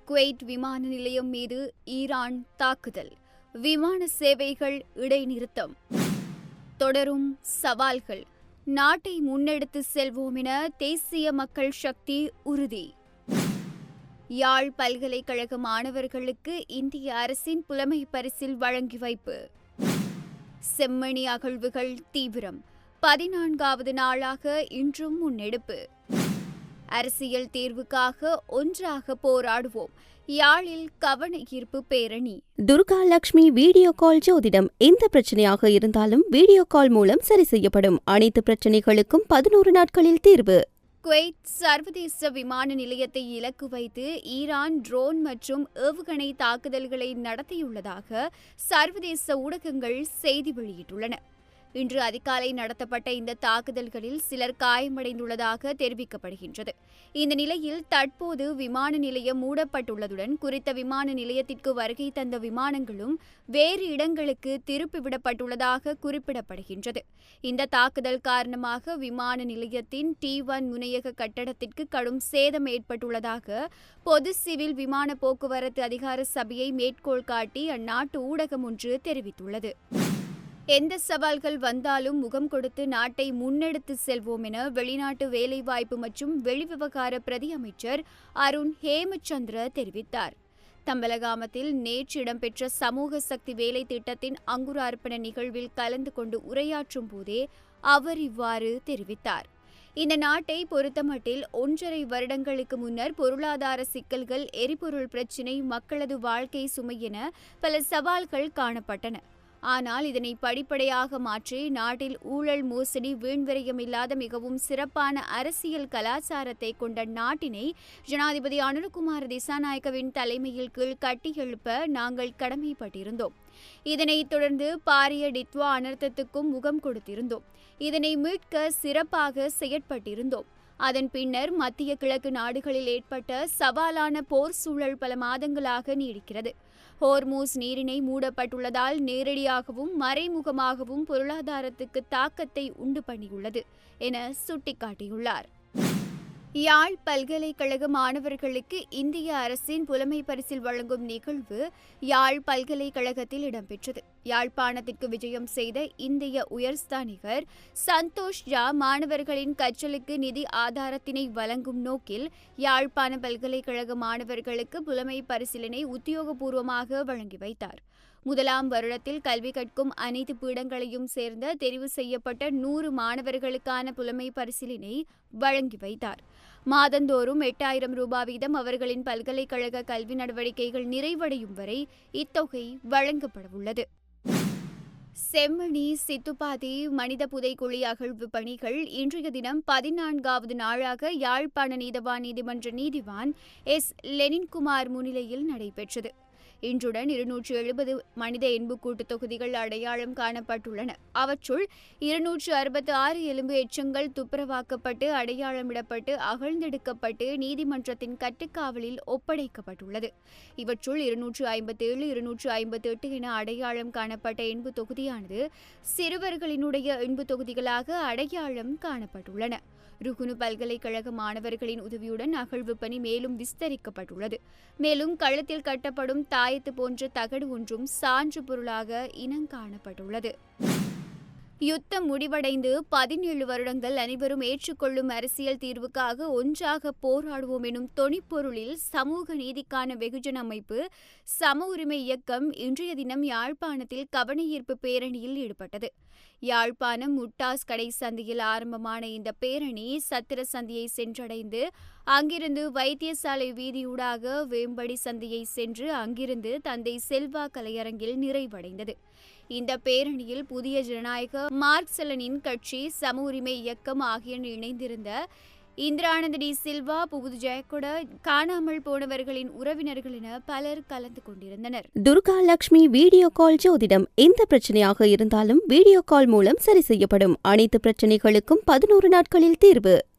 Kuwait விமான நிலையம் மீது ஈரான் தாக்குதல், விமான சேவைகள் இடைநிறுத்தம். தொடரும் சவால்கள், நாட்டை முன்னெடுத்து செல்வோம் என தேசிய மக்கள் சக்தி உறுதி. யாழ் பல்கலைக்கழக மாணவர்களுக்கு இந்திய அரசின் புலமை பரிசில் வழங்கி வைப்பு. செம்மணி அகழ்வுகள் தீவிரம், 14வது நாளாக இன்றும் முன்னெடுப்பு. அரசியல் தீர்வுக்காக ஒன்றாக போராடுவோம், யாழில் கவன ஈர்ப்பு பேரணி. துர்கா லட்சுமி வீடியோ கால் ஜோதிடம். எந்த பிரச்சனையாக இருந்தாலும் வீடியோ கால் மூலம் சரி செய்யப்படும். அனைத்து பிரச்சனைகளுக்கும் 11 நாட்களில் தீர்வு. குவைத் சர்வதேச விமான நிலையத்தை இலக்கு வைத்து ஈரான் ட்ரோன் மற்றும் ஏவுகணை தாக்குதல்களை நடத்தியுள்ளதாக சர்வதேச ஊடகங்கள் செய்தி வெளியிட்டுள்ளன. இன்று அதிகாலை நடத்தப்பட்ட இந்த தாக்குதல்களில் சிலர் காயமடைந்துள்ளதாக தெரிவிக்கப்படுகின்றது. இந்த நிலையில் தற்போது விமான நிலையம் மூடப்பட்டுள்ளதுடன் குறித்த விமான நிலையத்திற்கு வருகை தந்த விமானங்களும் வேறு இடங்களுக்கு திருப்பிவிடப்பட்டுள்ளதாக குறிப்பிடப்படுகின்றது. இந்த தாக்குதல் காரணமாக விமான நிலையத்தின் T1 முனையக கட்டடத்திற்கு கடும் சேதம் ஏற்பட்டுள்ளதாக பொது சிவில் விமான போக்குவரத்து அதிகார சபையை மேற்கோள் காட்டி அந்நாட்டு ஊடகம் ஒன்று தெரிவித்துள்ளது. எந்த சவால்கள் வந்தாலும் முகம் கொடுத்து நாட்டை முன்னெடுத்து செல்வோம் என வெளிநாட்டு வேலைவாய்ப்பு மற்றும் வெளிவிவகார பிரதி அமைச்சர் அருண் ஹேமச்சந்திர தெரிவித்தார். தம்பலகாமத்தில் நேற்று இடம்பெற்ற சமூக சக்தி வேலை திட்டத்தின் அங்குரார்ப்பண நிகழ்வில் கலந்து கொண்டு உரையாற்றும் போதே அவர் இவ்வாறு தெரிவித்தார். இந்த நாட்டை பொறுத்தமட்டில் 1.5 வருடங்களுக்கு முன்னர் பொருளாதார சிக்கல்கள், எரிபொருள் பிரச்சினை, மக்களது வாழ்க்கை சுமை என பல சவால்கள் காணப்பட்டன. ஆனால் இதனை படிப்படியாக மாற்றி நாட்டில் ஊழல், மோசடி, வீண்விரயம் இல்லாத மிகவும் சிறப்பான அரசியல் கலாச்சாரத்தை கொண்ட நாட்டினை ஜனாதிபதி அனுரகுமார திசாநாயக்கவின் தலைமையில் கீழ் கட்டியெழுப்ப நாங்கள் கடமைப்பட்டிருந்தோம். இதனைத் தொடர்ந்து பாரிய டித்வா அனர்த்தத்துக்கும் முகம் கொடுத்திருந்தோம். இதனை மீட்க சிறப்பாக செயற்பட்டிருந்தோம். அதன் பின்னர் மத்திய கிழக்கு நாடுகளில் ஏற்பட்ட சவாலான போர் சூழல் பல மாதங்களாக நீடிக்கிறது. ஹோர்மூஸ் நீரிணை மூடப்பட்டுள்ளதால் நேரடியாகவும் மறைமுகமாகவும் பொருளாதாரத்துக்கு தாக்கத்தை உண்டு பண்ணியுள்ளது என சுட்டிக்காட்டியுள்ளார். யாழ் பல்கலைக்கழக மாணவர்களுக்கு இந்திய அரசின் புலமை பரிசில் வழங்கும் நிகழ்வு யாழ் பல்கலைக்கழகத்தில் இடம்பெற்றது. யாழ்ப்பாணத்திற்கு விஜயம் செய்த இந்திய உயர்ஸ்தானிகர் சந்தோஷ் ஜா மாணவர்களின் கற்றலுக்கு நிதி ஆதாரத்தினை வழங்கும் நோக்கில் யாழ்ப்பாண பல்கலைக்கழக மாணவர்களுக்கு புலமை பரிசிலினை உத்தியோகபூர்வமாக வழங்கி வைத்தார். முதலாம் வருடத்தில் கல்வி கற்கும் அனைத்து பீடங்களையும் சேர்ந்த தெரிவு செய்யப்பட்ட 100 மாணவர்களுக்கான புலமை பரிசிலினை வழங்கி வைத்தார். மாதந்தோறும் 8000 ரூபாய் வீதம் அவர்களின் பல்கலைக்கழக கல்வி நடவடிக்கைகள் நிறைவடையும் வரை இத்தொகை வழங்கப்படவுள்ளது. செம்மணி சித்துப்பாத்தி மனித புதைக்குழி அகழ்வு பணிகள் இன்றைய தினம் 14வது நாளாக யாழ்ப்பாண நீதவான் நீதிமன்ற நீதிவான் எஸ். லெனின்குமார் முன்னிலையில் நடைபெற்றது. இன்றுடன் 270 மனித எண்புக்கூட்டு தொகுதிகள் அடையாளம் காணப்பட்டுள்ளன. அவற்றுள் 266 எலும்பு எச்சங்கள் துப்புரவாக்கப்பட்டு அடையாளமிடப்பட்டு அகழ்ந்தெடுக்கப்பட்டு நீதிமன்றத்தின் கட்டுக்காவலில் ஒப்படைக்கப்பட்டுள்ளது. இவற்றுள் 257, 258 என அடையாளம் காணப்பட்ட எண்பு தொகுதியானது சிறுவர்களினுடைய எண்பு தொகுதிகளாக அடையாளம் காணப்பட்டுள்ளன. ருகுணு பல்கலைக்கழக மாணவர்களின் உதவியுடன் அகழ்வு பணி மேலும் விஸ்தரிக்கப்பட்டுள்ளது. மேலும் கழுத்தில் கட்டப்படும் தாயத்து போன்ற தகடு ஒன்றும் சான்று பொருளாக இனங்காணப்பட்டுள்ளது. யுத்தம் முடிவடைந்து 17 வருடங்கள் அனைவரும் ஏற்றுக்கொள்ளும் அரசியல் தீர்வுக்காக ஒன்றாக போராடுவோம் எனும் தொனிப்பொருளில் சமூக நீதிக்கான வெகுஜன அமைப்பு சம உரிமை இயக்கம் இன்றைய தினம் யாழ்ப்பாணத்தில் கவன ஈர்ப்பு பேரணியில் ஈடுபட்டது. யாழ்ப்பாணம் முட்டாஸ் கடை சந்தியில் ஆரம்பமான இந்த பேரணி சத்திர சந்தியை சென்றடைந்து அங்கிருந்து வைத்தியசாலை வீதியூடாக வேம்படி சந்தியை சென்று அங்கிருந்து தந்தை செல்வா கலையரங்கில் நிறைவடைந்தது. இந்த பேரணியில் புதிய ஜனநாயக மார்க்சலனின் கட்சி, சம உரிமை இயக்கம் ஆகியன இணைந்திருந்த இந்திரானந்த டி சில்வா, புகுது ஜெயக்கொட, காணாமல் போனவர்களின் உறவினர்கள் என பலர் கலந்து கொண்டிருந்தனர். துர்கா லட்சுமி வீடியோ கால் ஜோதிடம். எந்த பிரச்சனையாக இருந்தாலும் வீடியோ கால் மூலம் சரி செய்யப்படும். அனைத்து பிரச்சனைகளுக்கும் 11 நாட்களில் தீர்வு.